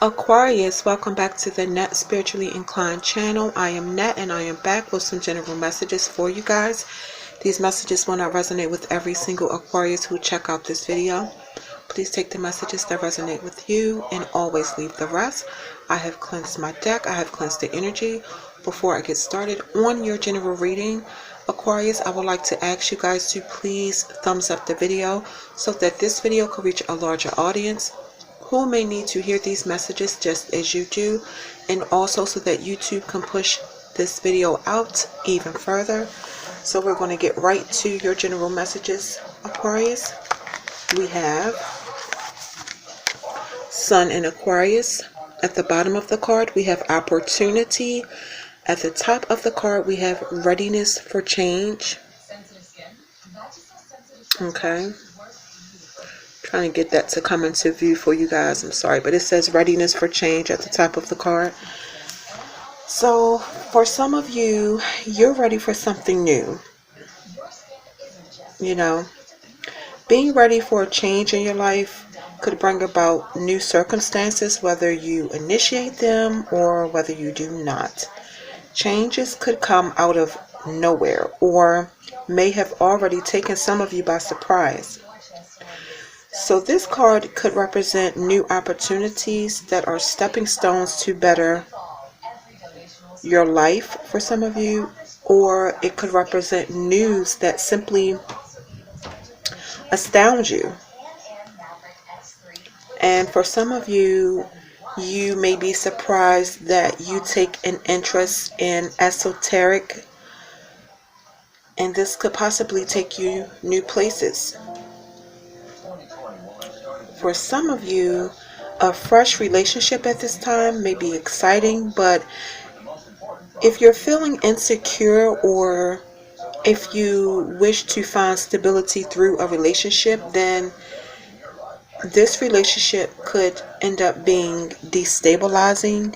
Aquarius, welcome back to the Net Spiritually Inclined channel. I am Net and I am back with some general messages for you guys. These messages will not resonate with every single Aquarius who check out this video. Please take the messages that resonate with you and always leave the rest. I have cleansed my deck. I have cleansed the energy. Before I get started on your general reading, Aquarius, I would like to ask you guys to please thumbs up the video so that this video could reach a larger audience who may need to hear these messages just as you do, and also so that YouTube can push this video out even further. So we're going to get right to your general messages, Aquarius. We have Sun in Aquarius. At the bottom of the card, we have opportunity. At the top of the card, we have readiness for change. Okay. Trying to get that to come into view for you guys. I'm sorry, but it says readiness for change at the top of the card. So for some of you, you're ready for something new. You know, being ready for a change in your life could bring about new circumstances, whether you initiate them or whether you do not. Changes could come out of nowhere or may have already taken some of you by surprise. So this card could represent new opportunities that are stepping stones to better your life for some of you, or it could represent news that simply astound you. And for some of you, you may be surprised that you take an interest in esoteric, and this could possibly take you new places. For some of you, a fresh relationship at this time may be exciting, but if you're feeling insecure or if you wish to find stability through a relationship, then this relationship could end up being destabilizing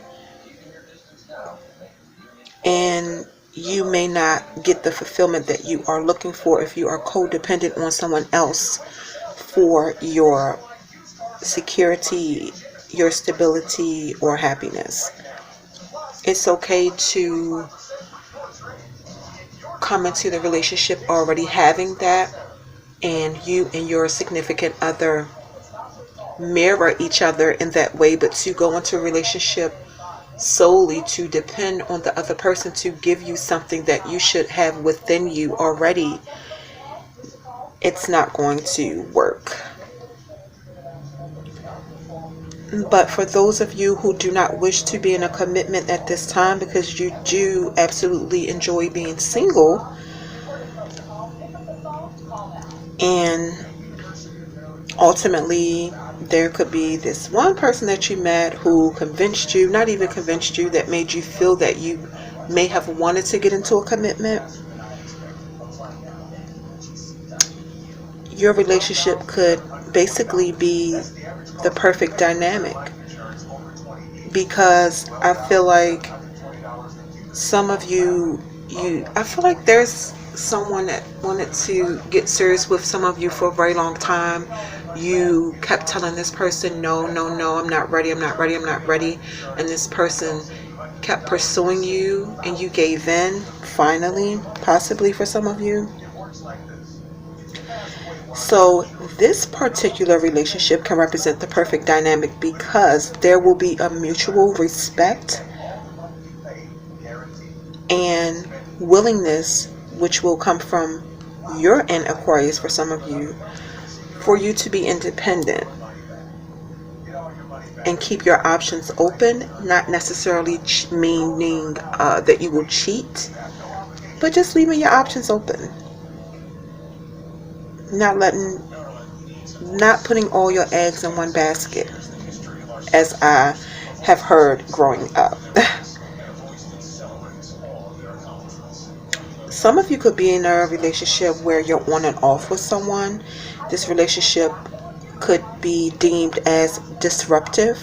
and you may not get the fulfillment that you are looking for if you are codependent on someone else for your security, your stability, or happiness. It's okay to come into the relationship already having that, and you and your significant other mirror each other in that way, but to go into a relationship solely to depend on the other person to give you something that you should have within you already, it's not going to work. But for those of you who do not wish to be in a commitment at this time because you do absolutely enjoy being single, and ultimately there could be this one person that you met who convinced you, not even convinced you, that made you feel that you may have wanted to get into a commitment. Your relationship could basically be the perfect dynamic, because I feel like some of you, I feel like there's someone that wanted to get serious with some of you for a very long time. You kept telling this person, no, I'm not ready, and this person kept pursuing you and you gave in finally, possibly for some of you. So this particular relationship can represent the perfect dynamic because there will be a mutual respect and willingness, which will come from your end, Aquarius, for some of you, for you to be independent and keep your options open, not necessarily meaning that you will cheat, but just leaving your options open. Not putting all your eggs in one basket, as I have heard growing up. Some of you could be in a relationship where you're on and off with someone. This relationship could be deemed as disruptive.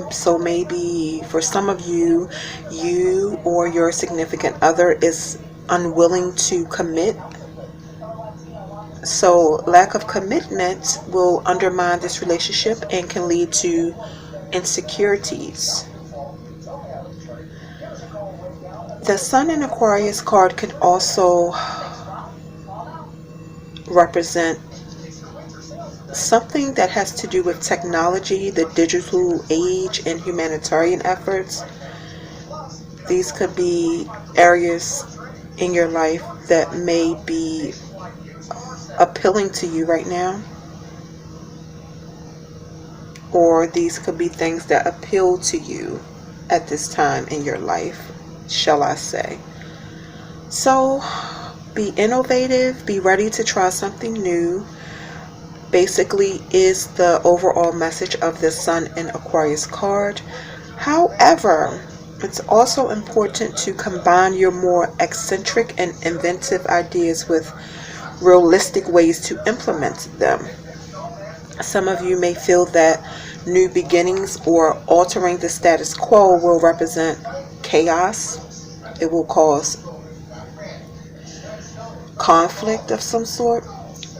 So maybe for some of you, you or your significant other is unwilling to commit. So lack of commitment will undermine this relationship and can lead to insecurities. The Sun in Aquarius card can also represent something that has to do with technology, the digital age, and humanitarian efforts. These could be areas in your life that may be appealing to you right now, or these could be things that appeal to you at this time in your life, shall I say. So be innovative, be ready to try something new, basically is the overall message of the Sun in Aquarius card. However, it's also important to combine your more eccentric and inventive ideas with realistic ways to implement them. Some of you may feel that new beginnings or altering the status quo will represent chaos. It will cause conflict of some sort.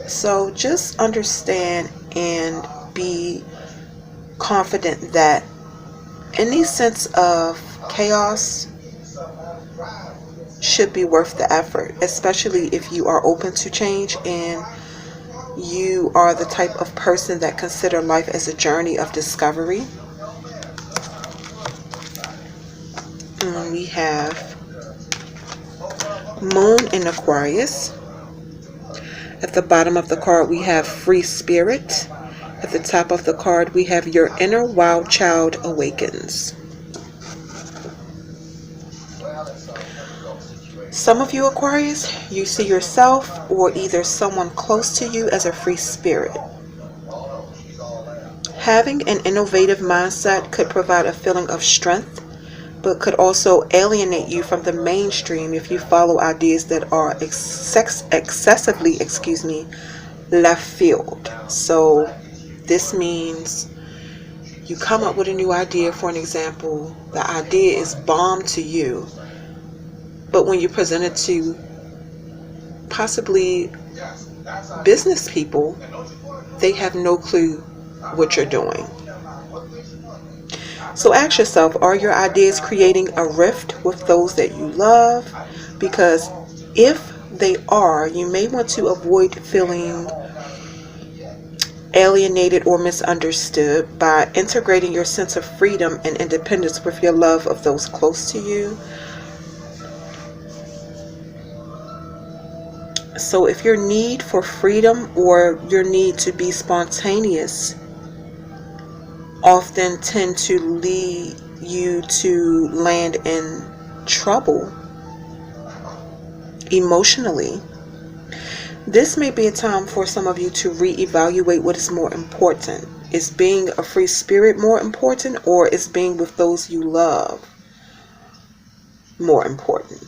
So just understand and be confident that any sense of chaos should be worth the effort, especially if you are open to change and you are the type of person that consider life as a journey of discovery. And we have Moon in Aquarius. At the bottom of the card we have Free Spirit. At the top of the card we have Your Inner Wild Child Awakens. Some of you Aquarius, you see yourself or either someone close to you as a free spirit. Having an innovative mindset could provide a feeling of strength, but could also alienate you from the mainstream if you follow ideas that are excessively, left field. So this means you come up with a new idea. For an example, the idea is bomb to you, but when you present it to possibly business people, they have no clue what you're doing. So ask yourself, are your ideas creating a rift with those that you love? Because if they are, you may want to avoid feeling alienated or misunderstood by integrating your sense of freedom and independence with your love of those close to you. So if your need for freedom or your need to be spontaneous often tend to lead you to land in trouble emotionally, this may be a time for some of you to reevaluate what is more important. Is being a free spirit more important, or is being with those you love more important?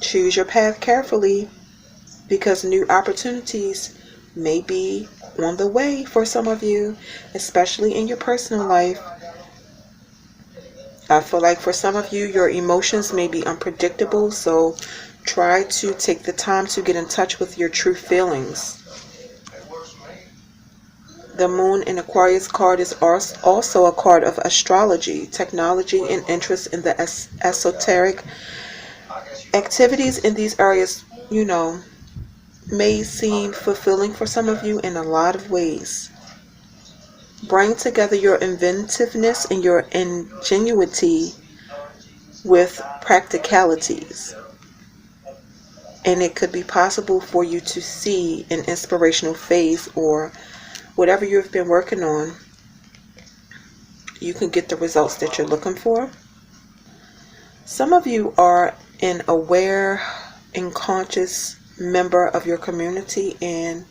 Choose your path carefully, because new opportunities may be on the way for some of you, especially in your personal life. I feel like for some of you, your emotions may be unpredictable, so try to take the time to get in touch with your true feelings. The Moon in Aquarius card is also a card of astrology, technology, and interest in the esoteric activities in these areas, may seem fulfilling for some of you in a lot of ways. Bring together your inventiveness and your ingenuity with practicalities, and it could be possible for you to see an inspirational phase, or whatever you've been working on, you can get the results that you're looking for. Some of you are an aware and conscious member of your community, and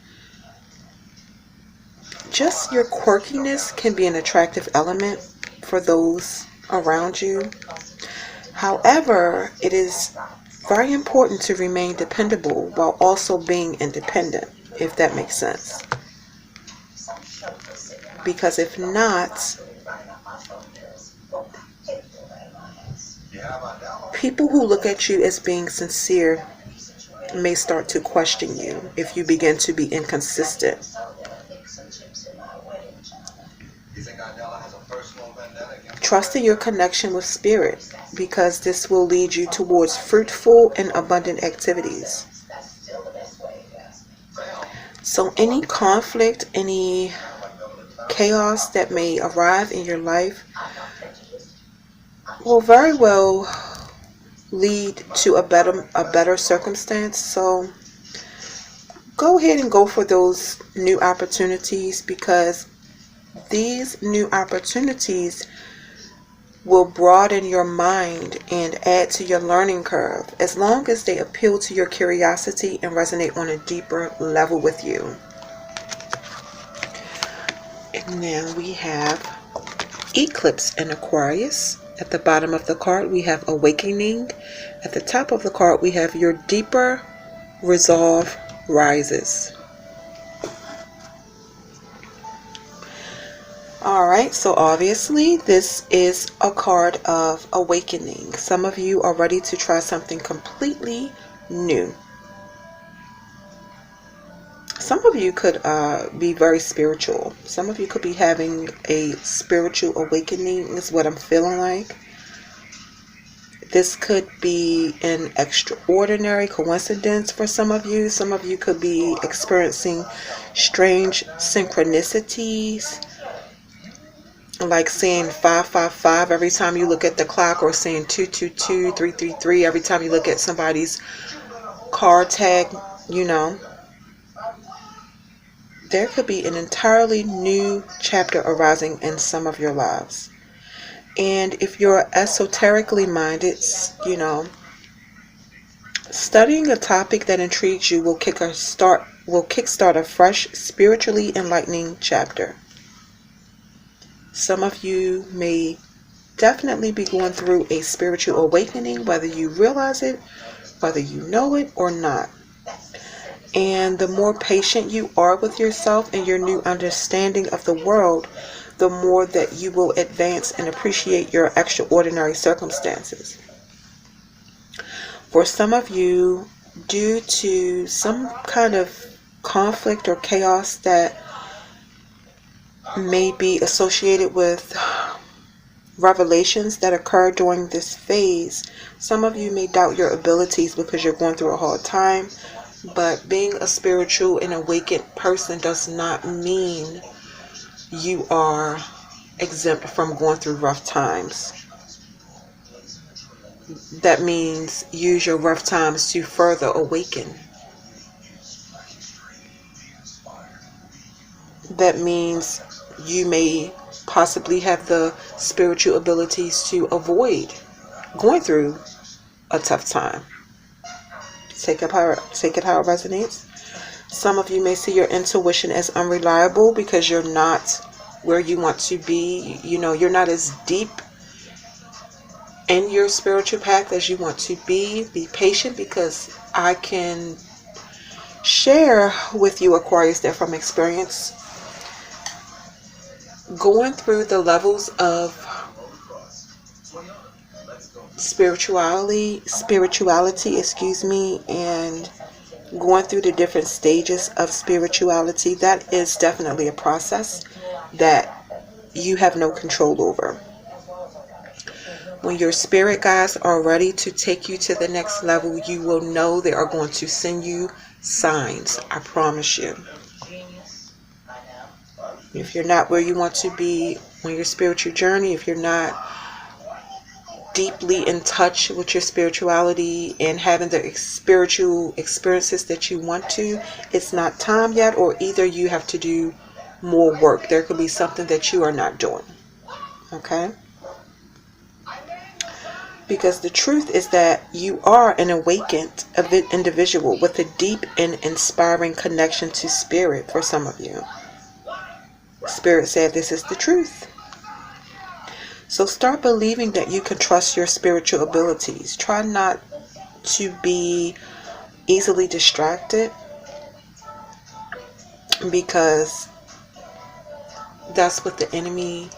just your quirkiness can be an attractive element for those around you. However, it is very important to remain dependable while also being independent, if that makes sense. Because if not, people who look at you as being sincere may start to question you if you begin to be inconsistent. Trust in your connection with spirit, because this will lead you towards fruitful and abundant activities. So any conflict, any chaos that may arrive in your life will very well lead to a better circumstance. So go ahead and go for those new opportunities, because these new opportunities will broaden your mind and add to your learning curve, as long as they appeal to your curiosity and resonate on a deeper level with you. And now we have Eclipse in Aquarius. At the bottom of the card we have Awakening. At the top of the card we have Your Deeper Resolve Rises. Alright, so obviously this is a card of awakening. Some of you are ready to try something completely new. Some of you could be very spiritual. Some of you could be having a spiritual awakening, is what I'm feeling like. This could be an extraordinary coincidence for some of you. Some of you could be experiencing strange synchronicities, like saying 555 every time you look at the clock, or saying 222, 333 every time you look at somebody's car tag. You know, there could be an entirely new chapter arising in some of your lives. And if you're esoterically minded, you know, studying a topic that intrigues you will kickstart a fresh, spiritually enlightening chapter. Some of you may definitely be going through a spiritual awakening, whether you realize it, whether you know it or not. And the more patient you are with yourself and your new understanding of the world, the more that you will advance and appreciate your extraordinary circumstances. For some of you, due to some kind of conflict or chaos that may be associated with revelations that occur during this phase, some of you may doubt your abilities because you're going through a hard time. But being a spiritual and awakened person does not mean you are exempt from going through rough times. That means use your rough times to further awaken. That means you may possibly have the spiritual abilities to avoid going through a tough time. Take it how it resonates. Some of you may see your intuition as unreliable because you're not where you want to be. You know, you're not as deep in your spiritual path as you want to be. Be patient, because I can share with you, Aquarius, that from experience, going through the levels of spirituality, and going through the different stages of spirituality, that is definitely a process that you have no control over. When your spirit guides are ready to take you to the next level, you will know they are going to send you signs. I promise you. If you're not where you want to be on your spiritual journey, if you're not deeply in touch with your spirituality and having the spiritual experiences that you want to, it's not time yet, or either you have to do more work. There could be something that you are not doing. Okay? Because the truth is that you are an awakened individual with a deep and inspiring connection to spirit. For some of you, spirit said this is the truth. So start believing that you can trust your spiritual abilities. Try not to be easily distracted, because that's what the enemy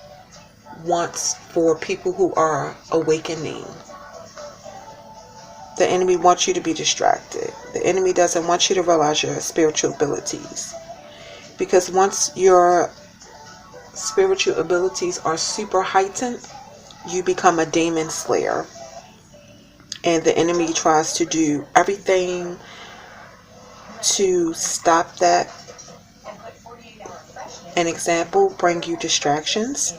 wants for people who are awakening. The enemy wants you to be distracted. The enemy doesn't want you to realize your spiritual abilities. Because once your spiritual abilities are super heightened, you become a demon slayer. And the enemy tries to do everything to stop that. An example, bring you distractions.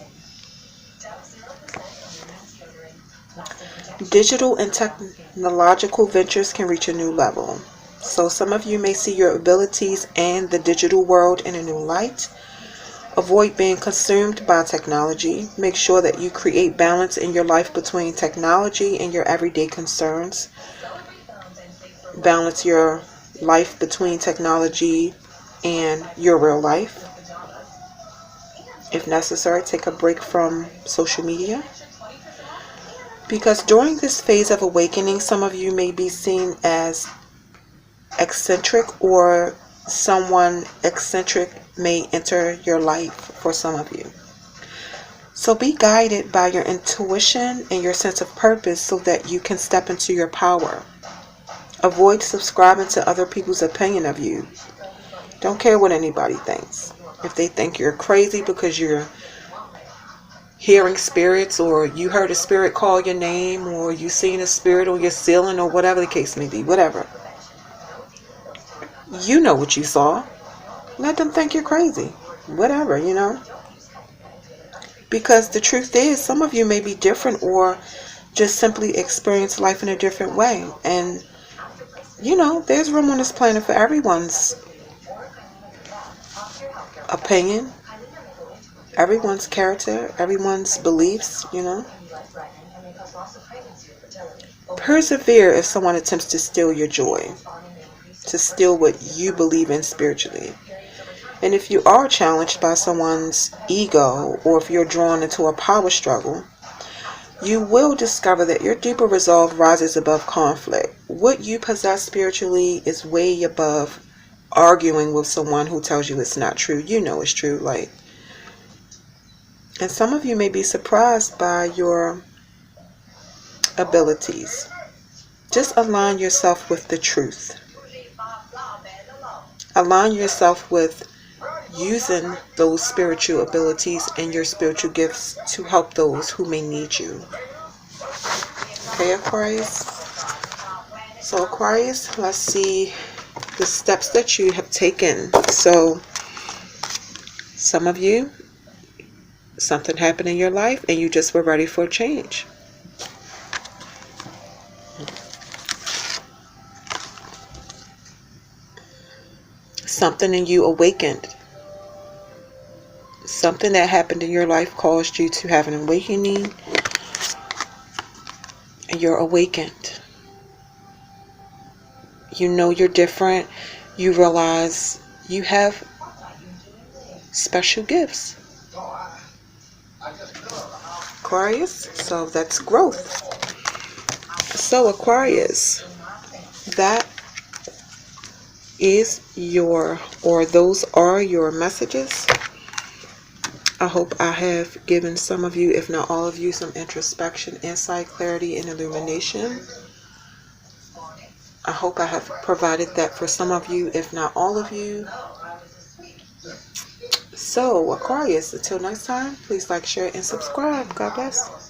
Digital and technological ventures can reach a new level. So some of you may see your abilities and the digital world in a new light. Avoid being consumed by technology. Make sure that you create balance in your life between technology and your everyday concerns. Balance your life between technology and your real life. If necessary, take a break from social media. Because during this phase of awakening, some of you may be seen as eccentric, or someone eccentric may enter your life for some of you. So be guided by your intuition and your sense of purpose so that you can step into your power. Avoid subscribing to other people's opinion of you. Don't care what anybody thinks. If they think you're crazy because you're hearing spirits, or you heard a spirit call your name, or you seen a spirit on your ceiling, or whatever the case may be, whatever. You know what you saw. Let them think you're crazy. Whatever, Because the truth is, some of you may be different, or just simply experience life in a different way. And, there's room on this planet for everyone's opinion, everyone's character, everyone's beliefs, Persevere if someone attempts to steal your joy, to steal what you believe in spiritually. And if you are challenged by someone's ego, or if you're drawn into a power struggle, you will discover that your deeper resolve rises above conflict. What you possess spiritually is way above arguing with someone who tells you it's not true. You know it's true. And some of you may be surprised by your abilities. Just align yourself with the truth. Align yourself with using those spiritual abilities and your spiritual gifts to help those who may need you. Okay, Aquarius? So Aquarius, let's see the steps that you have taken. So some of you, something happened in your life and you just were ready for a change. Something in you awakened. Something that happened in your life caused you to have an awakening, and you're awakened. You know you're different. You realize you have special gifts. Aquarius, so that's growth. So Aquarius, that is those are your messages. I hope I have given some of you, if not all of you, some introspection, insight, clarity, and illumination. I hope I have provided that for some of you, if not all of you. So, Aquarius, until next time, please like, share, and subscribe. God bless.